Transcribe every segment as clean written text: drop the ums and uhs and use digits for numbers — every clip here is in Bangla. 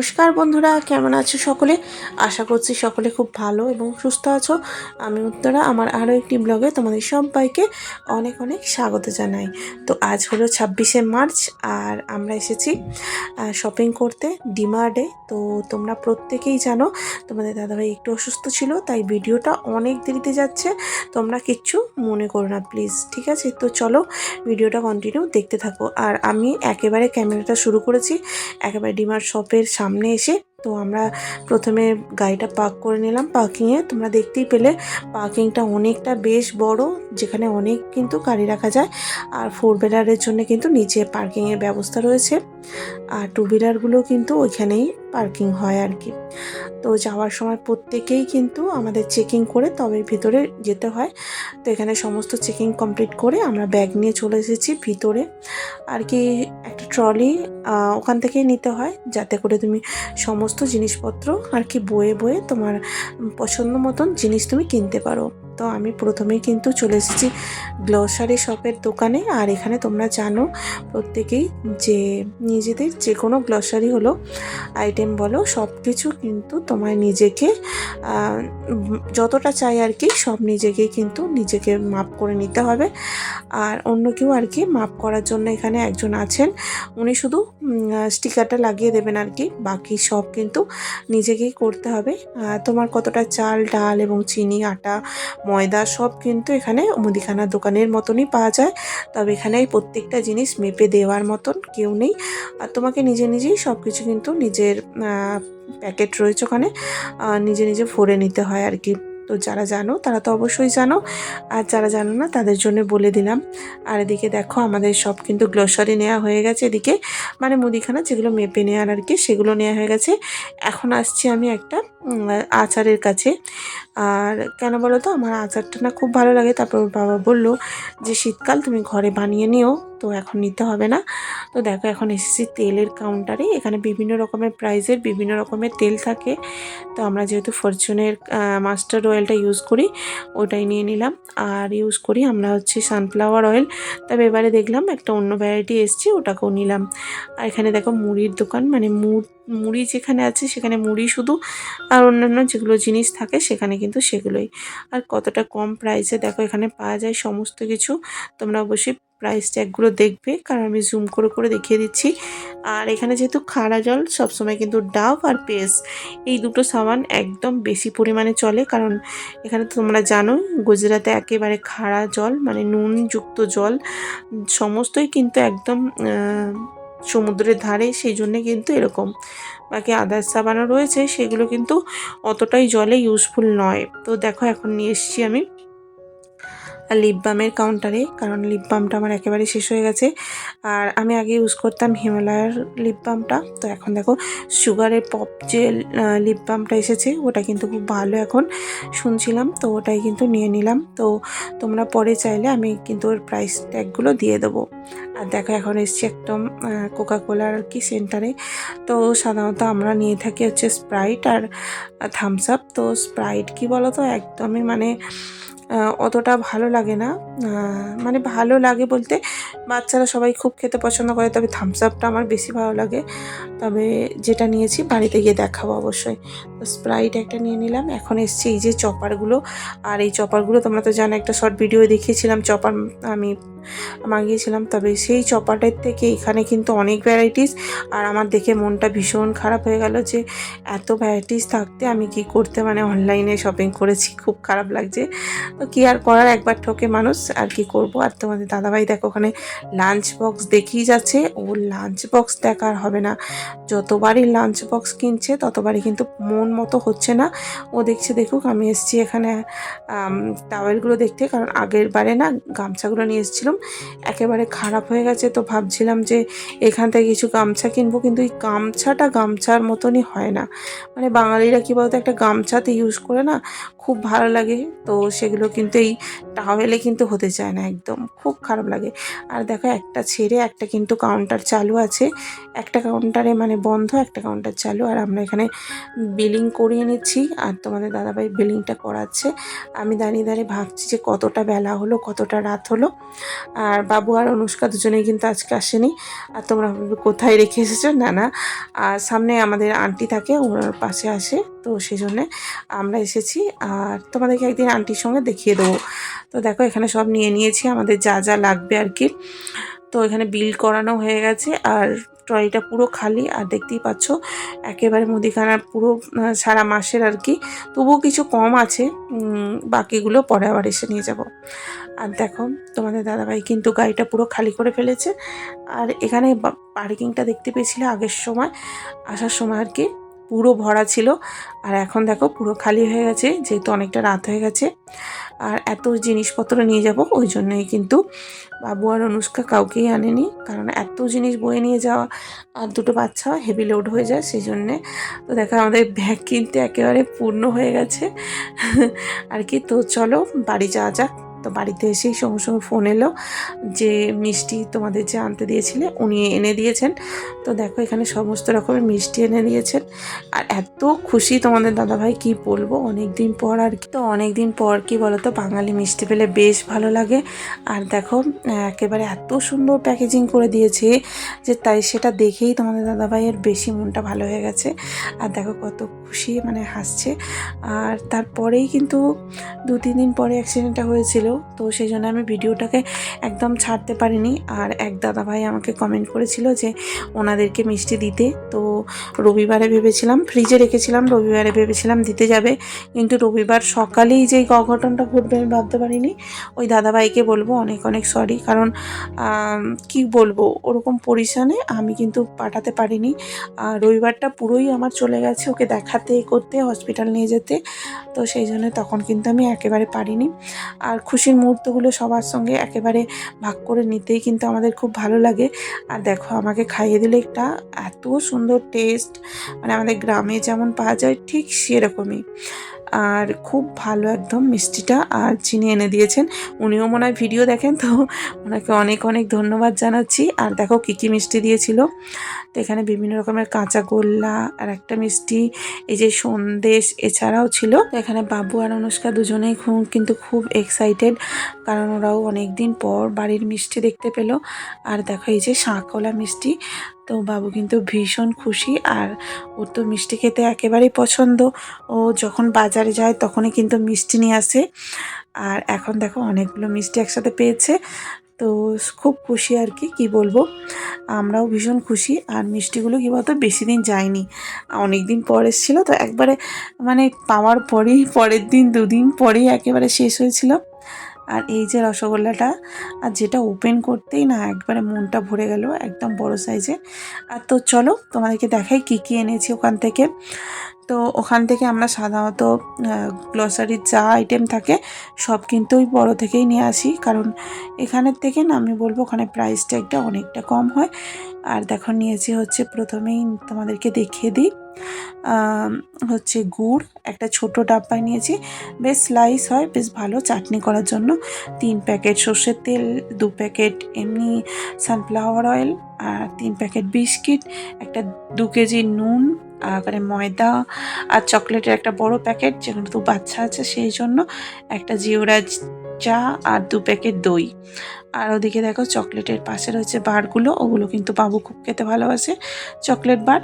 নমস্কার বন্ধুরা, কেমন আছো সকলে? আশা করছি সকলে খুব ভালো এবং সুস্থ আছো। আমি উত্তরা, আমার আরও একটি ব্লগে তোমাদের সবাইকে অনেক অনেক স্বাগত জানাই। তো আজ হলো 26শে মার্চ আর আমরা এসেছি শপিং করতে ডিমার্টে। তো তোমরা প্রত্যেকেই জানো তোমাদের দাদাভাই একটু অসুস্থ ছিল, তাই ভিডিওটা অনেক দেরিতে যাচ্ছে। তোমরা কিচ্ছু মনে করো না প্লিজ, ঠিক আছে? তো চলো ভিডিওটা কন্টিনিউ দেখতে থাকো। আর আমি একেবারে ক্যামেরাটা শুরু করেছি একেবারে ডিমার্ট শপের সামনে এসে। তো আমরা প্রথমে গাড়িটা পার্ক করে নিলাম পার্কিংয়ে। তোমরা দেখতেই পেলে পার্কিংটা অনেকটা বেশ বড়, যেখানে অনেক কিন্তু গাড়ি রাখা যায়। আর 4 হুইলারের জন্য কিন্তু নিচে পার্কিংয়ের ব্যবস্থা রয়েছে, আর 2 হুইলারগুলো কিন্তু ওইখানেই পার্কিং হয় আর কি। তো যাওয়ার সময় প্রত্যেকেই কিন্তু আমাদের চেকিং করে তবে ভিতরে যেতে হয়। তো এখানে সমস্ত চেকিং কমপ্লিট করে আমরা ব্যাগ নিয়ে চলে এসেছি ভিতরে আর কি। একটা ট্রলি ওখান থেকেই নিতে হয়, যাতে করে তুমি সমস্ত জিনিসপত্র আর কি বয়ে বয়ে তোমার পছন্দ মতন জিনিস তুমি কিনতে পারো। তো আমি প্রথমেই কিন্তু চলে এসেছি গ্রসারি শপের দোকানে। আর এখানে তোমরা জানো প্রত্যেকেই যে নিজেদের যে কোনো গ্রসারি হলো আইটেম বলো সব কিছু কিন্তু তোমার নিজেকে যতটা চাই আর কি সব নিজেকেই কিন্তু নিজেকে মাপ করে নিতে হবে। আর অন্য কেউ আর কি মাপ করার জন্য এখানে একজন আছেন, উনি শুধু স্টিকারটা লাগিয়ে দেবেন আর কি, বাকি সব কিন্তু নিজেকেই করতে হবে। তোমার কতটা চাল ডাল এবং চিনি আটা ময়দা সব কিন্তু এখানে মুদিখানার দোকানের মতনই পাওয়া যায়, তবে এখানে প্রত্যেকটা জিনিস মেপে দেওয়ার মতন কেউ নেই। আর তোমাকে নিজে নিজেই সব কিছু কিন্তু নিজের প্যাকেট রয়েছে ওখানে নিজে নিজে ভরে নিতে হয় আর কি। তো যারা জানো তারা তো অবশ্যই জানো, আর যারা জানো না তাদের জন্য বলে দিলাম। আর এদিকে দেখো আমাদের সব কিন্তু গ্রসারি নেওয়া হয়ে গেছে। এদিকে মানে মুদিখানা যেগুলো মেপে নেওয়ার আর কি সেগুলো নেওয়া হয়ে গেছে। এখন আসছি আমি একটা আচারের কাছে। আর কেন বলো তো, আমার আচারটা না খুব ভালো লাগে। তারপর ওর বাবা বলল যে শীতকাল তুমি ঘরে বানিয়ে নিও, তো এখন নিতে হবে না। তো দেখো এখন এসেছি তেলের কাউন্টারে। এখানে বিভিন্ন রকমের প্রাইসের বিভিন্ন রকমের তেল থাকে। তো আমরা যেহেতু ফরচুনের মাস্টার্ড অয়েলটা ইউজ করি, ওটাই নিয়ে নিলাম। আর ইউজ করি আমরা হচ্ছে সানফ্লাওয়ার অয়েল, তবে এবারে দেখলাম একটা অন্য ভ্যারাইটি এসছে, ওটাকেও নিলাম। আর এখানে দেখো মুড়ির দোকান, মানে মুড়ি যেখানে আছে সেখানে মুড়ি শুধু, আর অন্যান্য যেগুলো জিনিস থাকে সেখানে কিন্তু সেগুলোই। আর কতটা কম প্রাইসে দেখো এখানে পাওয়া যায় সমস্ত কিছু। তোমরা অবশ্যই প্রাইস ট্যাগগুলো দেখবে, কারণ আমি জুম করে করে দেখিয়ে দিচ্ছি। আর এখানে যেহেতু খাড়া জল সবসময় কিন্তু ডাভ আর পেস এই দুটো সাবান একদম বেশি পরিমাণে চলে, কারণ এখানে তো তোমরা জানো গুজরাতে একেবারে খাড়া জল মানে নুনযুক্ত জল সমস্তই কিন্তু একদম সমুদ্রের ধারে, সেই জন্যে কিন্তু এরকম। বাকি আদার্স সাবানও রয়েছে, সেগুলো কিন্তু অতটাই জলে ইউজফুল নয়। তো দেখো এখন নিয়ে এসেছি আমি লিপ বামের কাউন্টারে, কারণ লিপ বামটা আমার একেবারে শেষ হয়ে গেছে। আর আমি আগে ইউজ করতাম হিমালয়ার লিপ বামটা, তো এখন দেখো সুগারের পপ যে লিপ বামটা এসেছে ওটা কিন্তু খুব ভালো এখন শুনছিলাম, তো ওটাই কিন্তু নিয়ে নিলাম। তো তোমরা পরে চাইলে আমি কিন্তু ওর প্রাইস ট্যাগগুলো দিয়ে দেবো। আর দেখো এখন এসছি একদম কোকাকোলার কি সেন্টারে। তো সাধারণত আমরা নিয়ে থাকি হচ্ছে স্প্রাইট আর থামস আপ। তো স্প্রাইট কি বলো তো একদমই মানে অতটা ভালো লাগে না। মানে ভালো লাগে বলতে বাচ্চারা সবাই খুব খেতে পছন্দ করে, তবে থামস আপটা আমার বেশি ভালো লাগে। তবে যেটা নিয়েছি বাড়িতে গিয়ে দেখাবো অবশ্যই। তো স্প্রাইট একটা নিয়ে নিলাম। এখন এসছে এই যে চপারগুলো, আর এই চপারগুলো তোমরা তো জানো একটা শর্ট ভিডিও দেখিয়েছিলাম চপার আমি মাগিয়েছিলাম, তবে সেই চপারটার থেকে এখানে কিন্তু অনেক ভ্যারাইটিস। আর আমার দেখে মনটা ভীষণ খারাপ হয়ে গেল যে এত ভ্যারাইটিস থাকতে আমি কি করতে মানে অনলাইনে শপিং করেছি, খুব খারাপ লাগছে। তো কী আর করার, একবার ঠকে মানুষ, আর কি করব। আর তোমাদের দাদাভাই দেখো ওখানে লাঞ্চ বক্স দেখিয়ে যাচ্ছে, ও লাঞ্চ বক্স দেখার হবে না, যতবারই লাঞ্চ বক্স কিনছে ততবারই কিন্তু মন মতো হচ্ছে না। ও দেখছে দেখুক, আমি এসেছি এখানে টাওয়েলগুলো দেখতে, কারণ আগের বারে না গামছাগুলো নিয়ে এসেছিলাম একেবারে খারাপ হয়ে গেছে। তো ভাবছিলাম যে এখান থেকে কিছু গামছা কিনবো, কিন্তু এই গামছাটা গামছার মতনই হয় না। মানে বাঙালিরা কী বলতো একটা গামছাতে ইউজ করে না, খুব ভালো লাগে। তো সেগুলো কিন্তু এই টাওয়েলে কিন্তু হতে চায় না, একদম খুব খারাপ লাগে। আর দেখো একটা ছেড়ে একটা কিন্তু কাউন্টার চালু আছে, একটা কাউন্টারে মানে বন্ধ, একটা কাউন্টার চালু। আর আমরা এখানে বিলিং করিয়ে নিচ্ছি, আর তোমাদের দাদাভাই বিলিংটা করাচ্ছে। আমি দাঁড়িয়ে দাঁড়িয়ে ভাবছি যে কতটা বেলা হলো, কতটা রাত হলো। আর বাবু আর অনুষ্কা দুজনেই কিন্তু আজকে আসেনি। আর তোমরা ভাববে কোথায় রেখে এসেছো, না না, আর সামনে আমাদের আন্টি থাকে, ওনার পাশে আসে, তো সেই জন্যে আমরা এসেছি। আর তোমাদেরকে একদিন আন্টির সঙ্গে দেখিয়ে দেবো। তো দেখো এখানে সব নিয়ে নিয়েছি আমাদের যা যা লাগবে আর কি। তো এখানে বিল করানো হয়ে গেছে আর ট্রলিটা পুরো খালি। আর দেখতেই পাচ্ছ একেবারে মুদিখানার পুরো সারা মাসের আর কি। তবুও কিছু কম আছে, বাকিগুলো পরে আবার এসে নিয়ে যাব। আর দেখো তোমাদের দাদাভাই কিন্তু গাড়িটা পুরো খালি করে ফেলেছে। আর এখানে পার্কিংটা দেখতে পেয়েছিলে আগের সময় আসার সময় আর কি, পুরো ভরা ছিল। আর এখন দেখো পুরো খালি হয়ে গেছে, যেহেতু অনেকটা রাত হয়ে গেছে। আর এত জিনিসপত্র নিয়ে যাব, ওই জন্যই কিন্তু বাবু আর অনুষ্কা কাউকেই আনেনি, কারণ এত জিনিস বয়ে নিয়ে যাওয়া আর দুটো বাচ্চা হেভি লোড হয়ে যায় সেই জন্যে। তো দেখো আমাদের ব্যাগ কিনতে একেবারে পূর্ণ হয়ে গেছে আর কি। তো চলো বাড়ি যাওয়া যাক। তো বাড়িতে এসেই সঙ্গে সঙ্গে ফোন এলো যে মিষ্টি তোমাদের যে আনতে দিয়েছিলে উনি এনে দিয়েছেন। তো দেখো এখানে সমস্ত রকমের মিষ্টি এনে দিয়েছেন। আর এত খুশি তোমাদের দাদাভাই কি বলবো, অনেক দিন পর আর কি। তো অনেক দিন পর কি বলতো, বাঙালি মিষ্টি পেলে বেশ ভালো লাগে। আর দেখো একেবারে এত সুন্দর প্যাকেজিং করে দিয়েছে যে তাই সেটা দেখেই তোমাদের দাদাভাইয়ের বেশি মনটা ভালো হয়ে গেছে। আর দেখো কত খুশি, মানে হাসছে। আর তারপরেই কিন্তু 2-3 দিন পরে অ্যাক্সিডেন্টটা হয়েছিল, তো সেই জন্য আমি ভিডিওটাকে একদম ছাড়তে পারিনি। আর এক দাদাভাই আমাকে কমেন্ট করেছিল যে ওনাদেরকে মিষ্টি দিতে। তো রবিবারে ভেবেছিলাম, ফ্রিজে রেখেছিলাম, রবিবারে ভেবেছিলাম দিতে যাবে, কিন্তু রবিবার সকালেই যে অঘটনটা ঘটবে আমি ভাবতে পারিনি। ওই দাদাভাইকে বলবো অনেক অনেক সরি, কারণ কি বলবো, ওরকম পরিশানে আমি কিন্তু পাঠাতে পারিনি। আর রবিবারটা পুরোই আমার চলে গেছে ওকে দেখাতে করতে, হসপিটাল নিয়ে যেতে। তো সেই জন্য তখন কিন্তু আমি একেবারে পারিনি। আর খুশির মুহূর্তগুলো সবার সঙ্গে একেবারে ভাগ করে নিতেই কিন্তু আমাদের খুব ভালো লাগে। আর দেখো আমাকে খাইয়ে দিলে একটা এত সুন্দর টেস্ট, মানে আমাদের গ্রামে যেমন পাওয়া যায় ঠিক সেরকমই। আর খুব ভালো একদম মিষ্টিটা। আর চিনি এনে দিয়েছেন, উনিও মনে হয় ভিডিও দেখেন, তো ওনাকে অনেক অনেক ধন্যবাদ জানাচ্ছি। আর দেখো কী কী মিষ্টি দিয়েছিল, তো এখানে বিভিন্ন রকমের কাঁচা গোল্লা আর একটা মিষ্টি, এই যে সন্দেশ এছাড়াও ছিল। তো এখানে বাবু আর অনুষ্কা দুজনেই কিন্তু খুব এক্সাইটেড, কারণ ওরাও অনেক দিন পর বাড়ির মিষ্টি দেখতে পেলো। আর দেখো এই যে শাঁকওয়ালা মিষ্টি, তো বাবু কিন্তু ভীষণ খুশি। আর ওর তো মিষ্টি খেতে একেবারেই পছন্দ, ও যখন বাজারে যায় তখনই কিন্তু মিষ্টি নিয়ে আসে। আর এখন দেখো অনেকগুলো মিষ্টি একসাথে পেয়েছে, তো খুব খুশি আর কি, কী বলবো, আমরাও ভীষণ খুশি। আর মিষ্টিগুলো কী বলতো বেশি দিন যায়নি, অনেক দিন পর এসেছিলো, তো একবারে মানে পাওয়ার পরেই পরের দিন 2 দিন পরেই একেবারে শেষ হয়েছিল। আর এই যে রসগোল্লাটা, আর যেটা ওপেন করতেই না একবারে মনটা ভরে গেল, একদম বড় সাইজে। আর তো চলো তোমাদেরকে দেখাই কী কী এনেছি ওখান থেকে। তো ওখান থেকে আমরা সাধারণত গ্রসারির যা আইটেম থাকে সব কিন্তু ওই বড়ো থেকেই নিয়ে আসি, কারণ এখানের থেকে না আমি বলবো ওখানে প্রাইসটা একটা অনেকটা কম হয়। আর দেখো নিয়েছি হচ্ছে, প্রথমেই তোমাদেরকে দেখিয়ে দিই, হচ্ছে গুড় একটা ছোট ডাব্বায় নিয়েছি, বেশ স্লাইস হয়, বেশ ভালো চাটনি করার জন্য। 3 প্যাকেট সর্ষের তেল, 2 প্যাকেট এমনি সানফ্লাওয়ার অয়েল, আর 3 প্যাকেট বিস্কিট, একটা 2 কেজি নুন, আর ময়দা, আর চকলেটের একটা বড় প্যাকেট, যেহেতু বাচ্চা আছে সেই জন্য একটা জিওরাজ চা, আর 2 প্যাকেট দই। আর ওদিকে দেখো চকলেটের পাশে রয়েছে বারগুলো, ওগুলো কিন্তু বাবু খুব খেতে ভালোবাসে, চকলেট বার।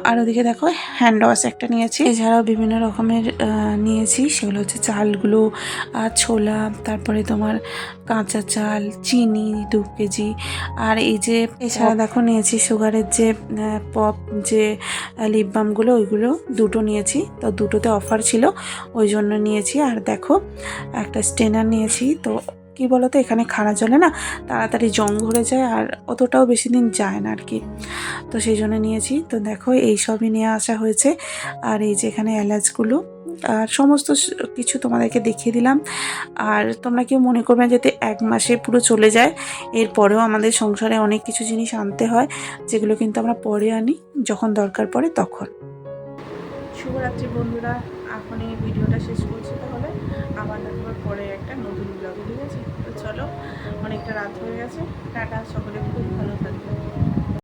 আর ওদিকে দেখো হ্যান্ড ওয়াশ একটা নিয়েছি, এছাড়াও বিভিন্ন রকমের নিয়েছি, সেগুলো হচ্ছে চালগুলো, ছোলা, তারপরে তোমার কাঁচা চাল, চিনি 2 কেজি। আর এই যে এছাড়া দেখো নিয়েছি সুগারের যে পপ, যে লিপ বামগুলো, ওইগুলো 2টো নিয়েছি, তো 2টোতে অফার ছিল ওই জন্য নিয়েছি। আর দেখো একটা স্টেনার নিয়েছি, তো কি বলতো এখানে খাড়া জলে না তাড়াতাড়ি জং ধরে যায়, আর অতটাও বেশি দিন যায় না আর কি, তো সেই জন্য নিয়েছি। তো দেখো এই সবই নিয়ে আসা হয়েছে। আর এই যে এখানে এলাচগুলো, আর সমস্ত কিছু তোমাদেরকে দেখিয়ে দিলাম। আর তোমরা কেউ মনে করবে না যাতে 1 মাসে পুরো চলে যায়, এরপরেও আমাদের সংসারে অনেক কিছু জিনিস আনতে হয়, যেগুলো কিন্তু আমরা পরে আনি যখন দরকার পড়ে তখন। শুভরাত্রি বন্ধুরা, এখন এই ভিডিওটা শেষ করছি, তাহলে আবার দেখাবার পরে একটা নতুন ব্লগে, ঠিক আছে? তো চলো, অনেকটা রাত হয়ে গেছে, টাটা, সকলে খুব ভালো থাকবে।